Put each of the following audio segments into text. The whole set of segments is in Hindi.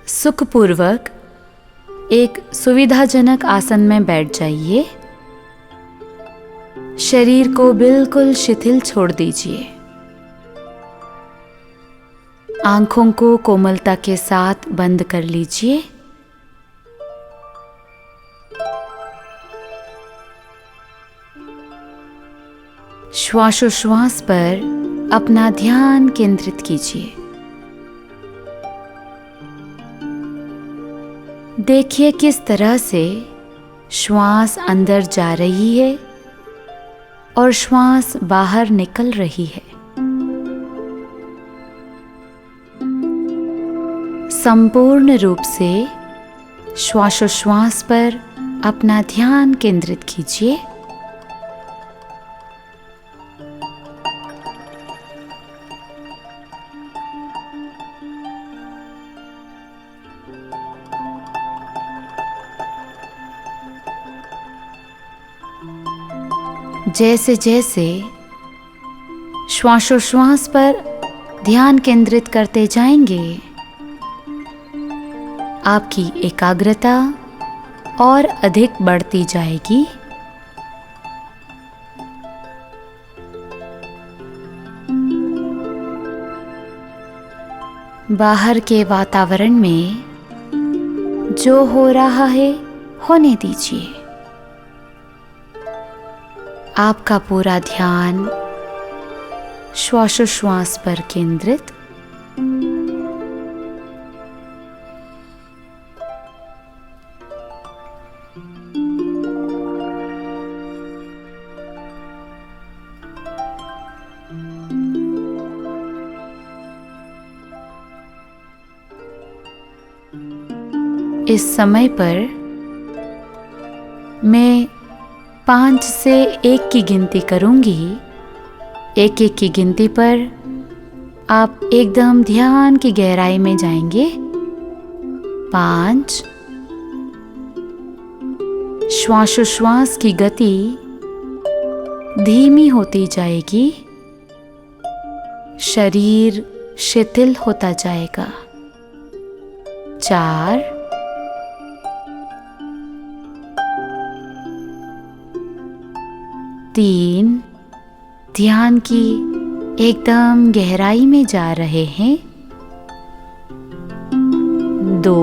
सुखपूर्वक एक सुविधाजनक आसन में बैठ जाइए। शरीर को बिल्कुल शिथिल छोड़ दीजिए। आंखों को कोमलता के साथ बंद कर लीजिए। श्वासोश्वास पर अपना ध्यान केंद्रित कीजिए। देखिए किस तरह से श्वास अंदर जा रही है और श्वास बाहर निकल रही है। संपूर्ण रूप से श्वासोश्वास पर अपना ध्यान केंद्रित कीजिए। जैसे जैसे श्वासोश्वास पर ध्यान केंद्रित करते जाएंगे, आपकी एकाग्रता और अधिक बढ़ती जाएगी। बाहर के वातावरण में जो हो रहा है होने दीजिए। आपका पूरा ध्यान श्वासोश्वास पर केंद्रित। इस समय पर मैं 5 से 1 की गिनती करूंगी। 1-1 की गिनती पर आप एकदम ध्यान की गहराई में जाएंगे। 5। श्वासोश्वास की गति धीमी होती जाएगी। शरीर शिथिल होता जाएगा। 4। 3। ध्यान की एकदम गहराई में जा रहे हैं। 2।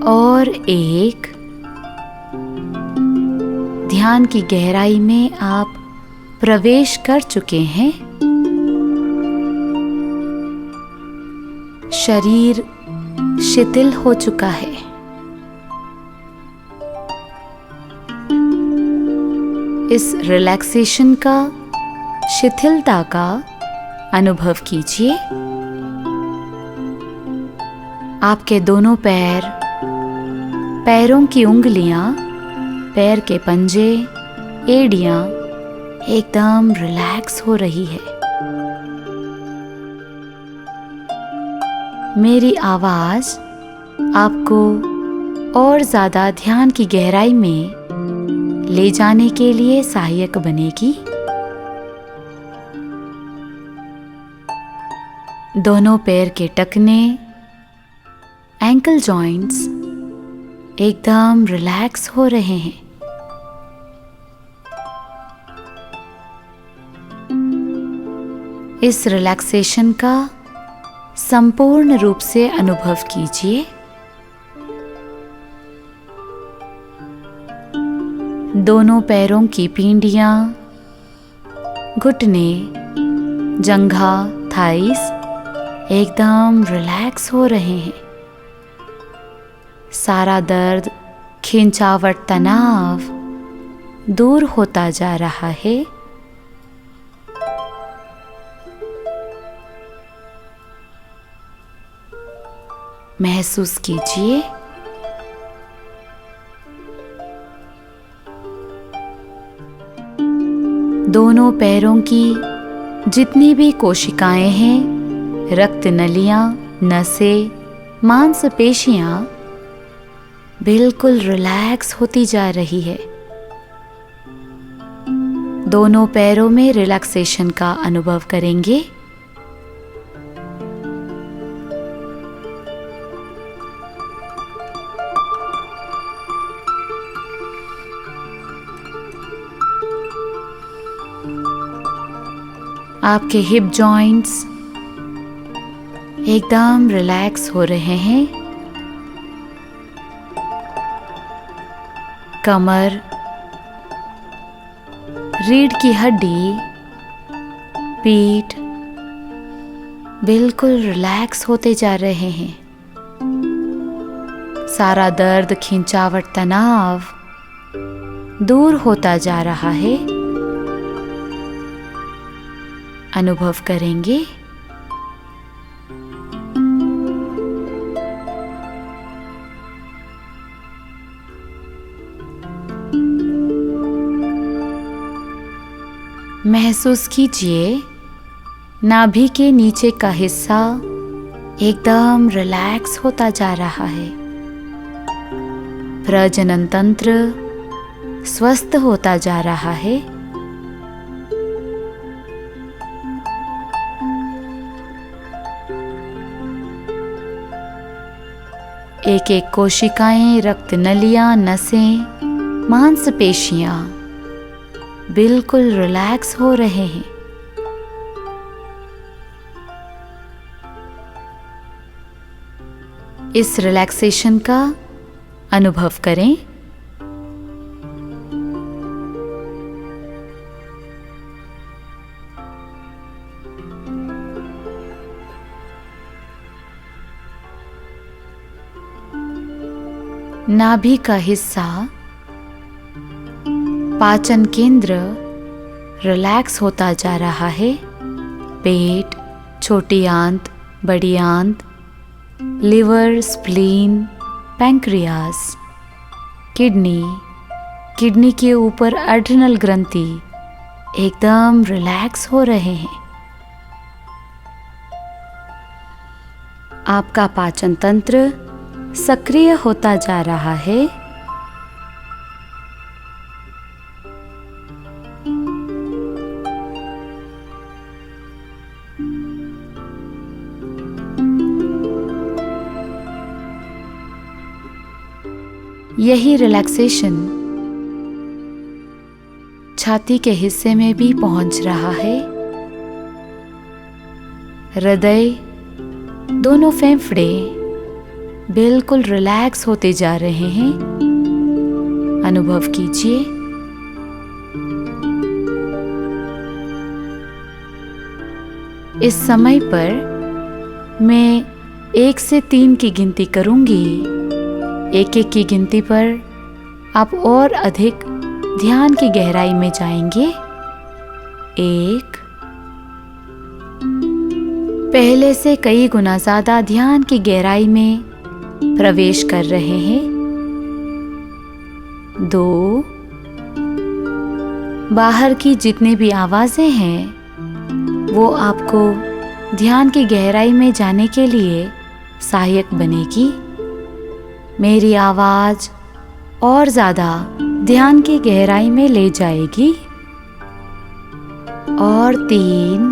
और 1। ध्यान की गहराई में आप प्रवेश कर चुके हैं। शरीर शिथिल हो चुका है। इस रिलैक्सेशन का, शिथिलता का अनुभव कीजिए। आपके दोनों पैर, पैरों की उंगलियां, पैर के पंजे, एड़ियां एकदम रिलैक्स हो रही है। मेरी आवाज आपको और ज्यादा ध्यान की गहराई में ले जाने के लिए सहायक बनेगी। दोनों पैर के टखने, एंकल जॉइंट्स एकदम रिलैक्स हो रहे हैं। इस रिलैक्सेशन का संपूर्ण रूप से अनुभव कीजिए। दोनों पैरों की पींडियां, घुटने, जंघा, थाइस एकदम रिलैक्स हो रहे हैं। सारा दर्द, खिंचावट, तनाव दूर होता जा रहा है। महसूस कीजिए दोनों पैरों की जितनी भी कोशिकाएं हैं, रक्त नलियां, नसें, मांसपेशियां बिल्कुल रिलैक्स होती जा रही है। दोनों पैरों में रिलैक्सेशन का अनुभव करेंगे। आपके हिप जॉइंट्स एकदम रिलैक्स हो रहे हैं। कमर, रीढ़ की हड्डी, पीठ बिल्कुल रिलैक्स होते जा रहे हैं। सारा दर्द, खिंचावट, तनाव दूर होता जा रहा है। अनुभव करेंगे। महसूस कीजिए नाभि के नीचे का हिस्सा एकदम रिलैक्स होता जा रहा है। प्रजनन तंत्र स्वस्थ होता जा रहा है। एक एक कोशिकाएं, रक्त नलियां, नसें, मांसपेशियां बिल्कुल रिलैक्स हो रहे हैं। इस रिलैक्सेशन का अनुभव करें। नाभि का हिस्सा, पाचन केंद्र रिलैक्स होता जा रहा है। पेट, छोटी आंत, बड़ी आंत, liver, spleen, pancreas, kidney, kidney के ऊपर एड्रिनल ग्रंथि एकदम रिलैक्स हो रहे हैं। आपका पाचन तंत्र सक्रिय होता जा रहा है। यही रिलैक्सेशन छाती के हिस्से में भी पहुंच रहा है। हृदय, दोनों फेफड़े बिल्कुल रिलैक्स होते जा रहे हैं। अनुभव कीजिए। इस समय पर मैं 1 से 3 की गिनती करूंगी। 1-1 की गिनती पर आप और अधिक ध्यान की गहराई में जाएंगे। 1, पहले से कई गुना ज्यादा ध्यान की गहराई में प्रवेश कर रहे हैं। 2, बाहर की जितनी भी आवाजें हैं वो आपको ध्यान की गहराई में जाने के लिए सहायक बनेगी। मेरी आवाज और ज्यादा ध्यान की गहराई में ले जाएगी। और 3,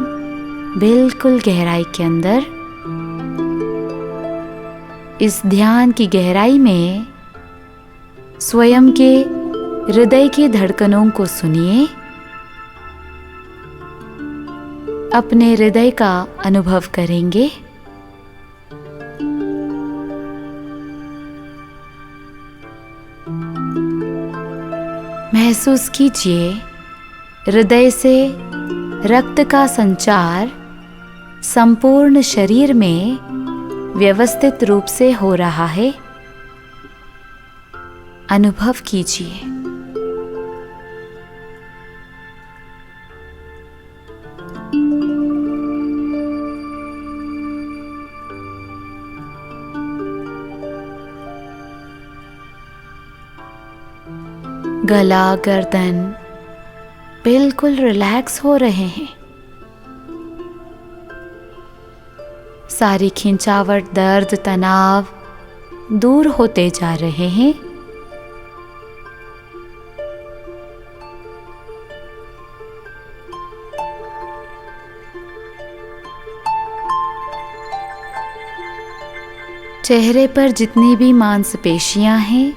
बिल्कुल गहराई के अंदर इस ध्यान की गहराई में स्वयं के हृदय की धड़कनों को सुनिए। अपने हृदय का अनुभव करेंगे। महसूस कीजिए हृदय से रक्त का संचार संपूर्ण शरीर में व्यवस्थित रूप से हो रहा है। अनुभव कीजिए। गला, गर्दन बिल्कुल रिलैक्स हो रहे हैं। सारी खिंचावट, दर्द, तनाव दूर होते जा रहे हैं। चेहरे पर जितनी भी मांसपेशियां हैं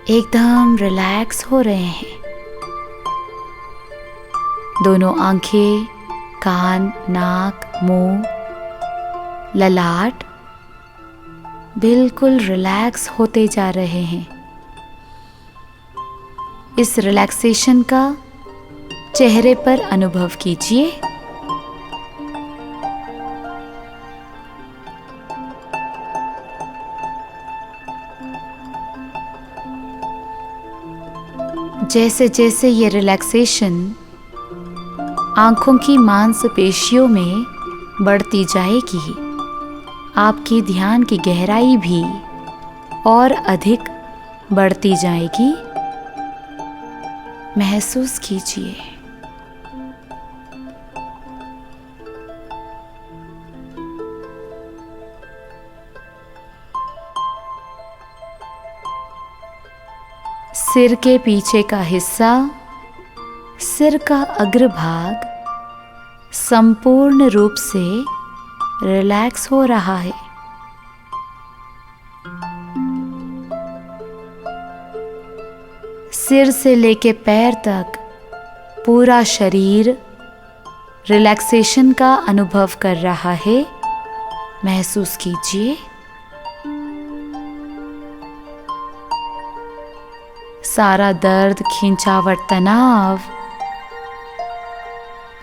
एकदम रिलैक्स हो रहे हैं। दोनों आंखें कान, नाक, मुंह, ललाट बिल्कुल रिलैक्स होते जा रहे हैं। इस रिलैक्सेशन का चेहरे पर अनुभव कीजिए। जैसे जैसे ये रिलैक्सेशन आंखों की मांसपेशियों में बढ़ती जाएगी, आपकी ध्यान की गहराई भी और अधिक बढ़ती जाएगी। महसूस कीजिए। सिर के पीछे का हिस्सा, सिर का अग्रभाग संपूर्ण रूप से रिलैक्स हो रहा है। सिर से लेके पैर तक पूरा शरीर रिलैक्सेशन का अनुभव कर रहा है। महसूस कीजिए। सारा दर्द, खिंचावट, तनाव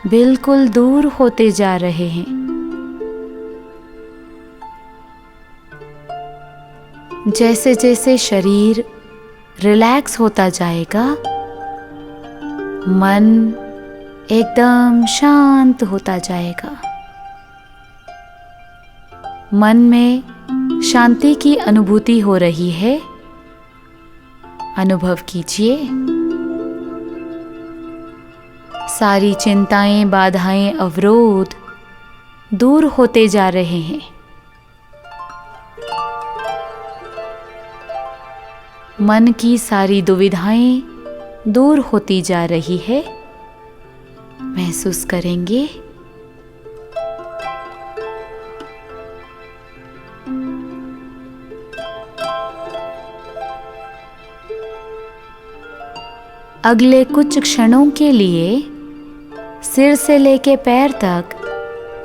बिल्कुल दूर होते जा रहे हैं। जैसे जैसे शरीर रिलैक्स होता जाएगा, मन एकदम शांत होता जाएगा। मन में शांति की अनुभूति हो रही है। अनुभव कीजिए। सारी चिंताएं, बाधाएं, अवरोध दूर होते जा रहे हैं। मन की सारी दुविधाएं दूर होती जा रही है। महसूस करेंगे। अगले कुछ क्षणों के लिए सिर से लेके पैर तक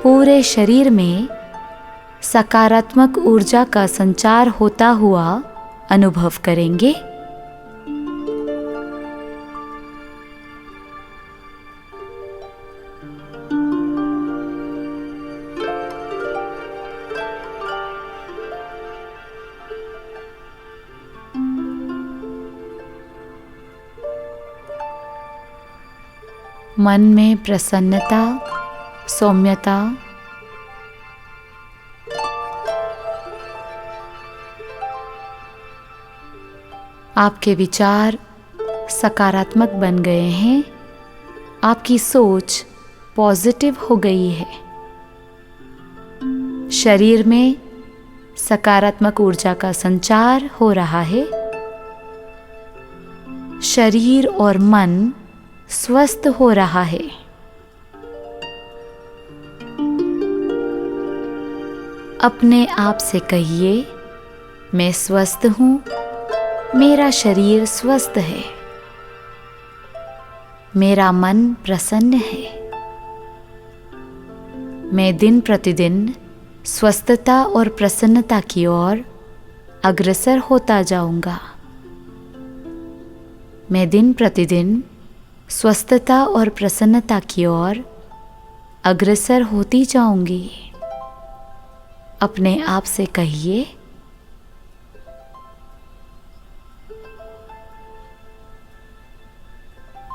पूरे शरीर में सकारात्मक ऊर्जा का संचार होता हुआ अनुभव करेंगे। मन में प्रसन्नता, सौम्यता, आपके विचार सकारात्मक बन गए हैं। आपकी सोच पॉजिटिव हो गई है। शरीर में सकारात्मक ऊर्जा का संचार हो रहा है। शरीर और मन स्वस्थ हो रहा है। अपने आप से कहिए, मैं स्वस्थ हूं, मेरा शरीर स्वस्थ है, मेरा मन प्रसन्न है। मैं दिन प्रतिदिन स्वस्थता और प्रसन्नता की ओर अग्रसर होता जाऊंगा। मैं दिन प्रतिदिन स्वस्थता और प्रसन्नता की ओर अग्रसर होती जाऊंगी। अपने आप से कहिए,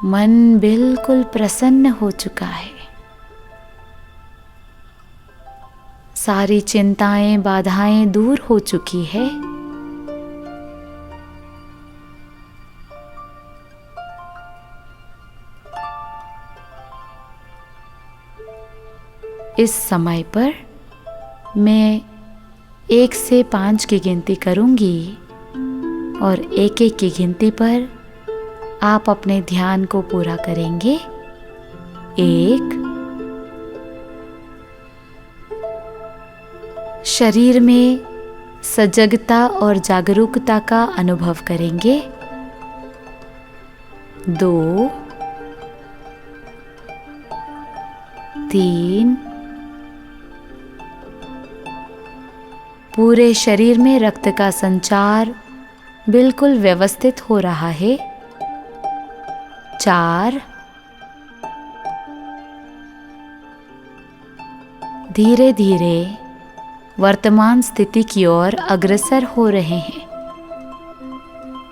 मन बिल्कुल प्रसन्न हो चुका है। सारी चिंताएं, बाधाएं दूर हो चुकी है। इस समय पर मैं 1 से 5 की गिनती करूंगी और 1-1 की गिनती पर आप अपने ध्यान को पूरा करेंगे। 1, शरीर में सजगता और जागरूकता का अनुभव करेंगे। 2, 3। पूरे शरीर में रक्त का संचार बिल्कुल व्यवस्थित हो रहा है। 4। धीरे धीरे वर्तमान स्थिति की ओर अग्रसर हो रहे हैं।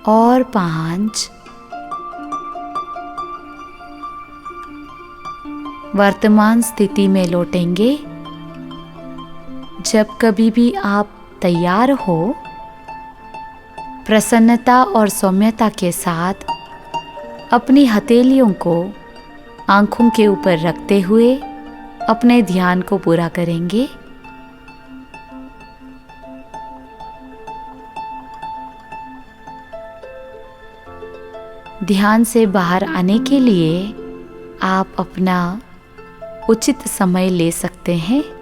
और 5। वर्तमान स्थिति में लौटेंगे। जब कभी भी आप तैयार हो, प्रसन्नता और सौम्यता के साथ अपनी हथेलियों को आंखों के ऊपर रखते हुए अपने ध्यान को पूरा करेंगे। ध्यान से बाहर आने के लिए आप अपना उचित समय ले सकते हैं।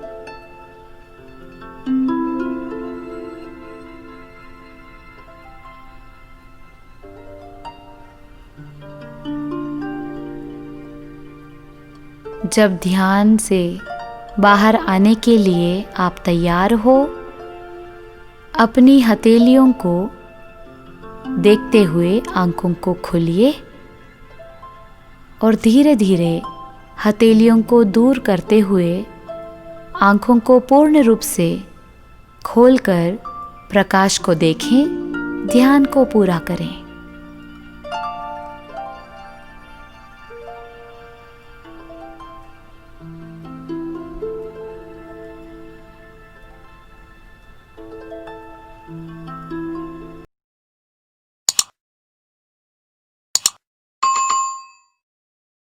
जब ध्यान से बाहर आने के लिए आप तैयार हो, अपनी हथेलियों को देखते हुए आंखों को खोलिए और धीरे धीरे हथेलियों को दूर करते हुए आंखों को पूर्ण रूप से खोलकर प्रकाश को देखें। ध्यान को पूरा करें।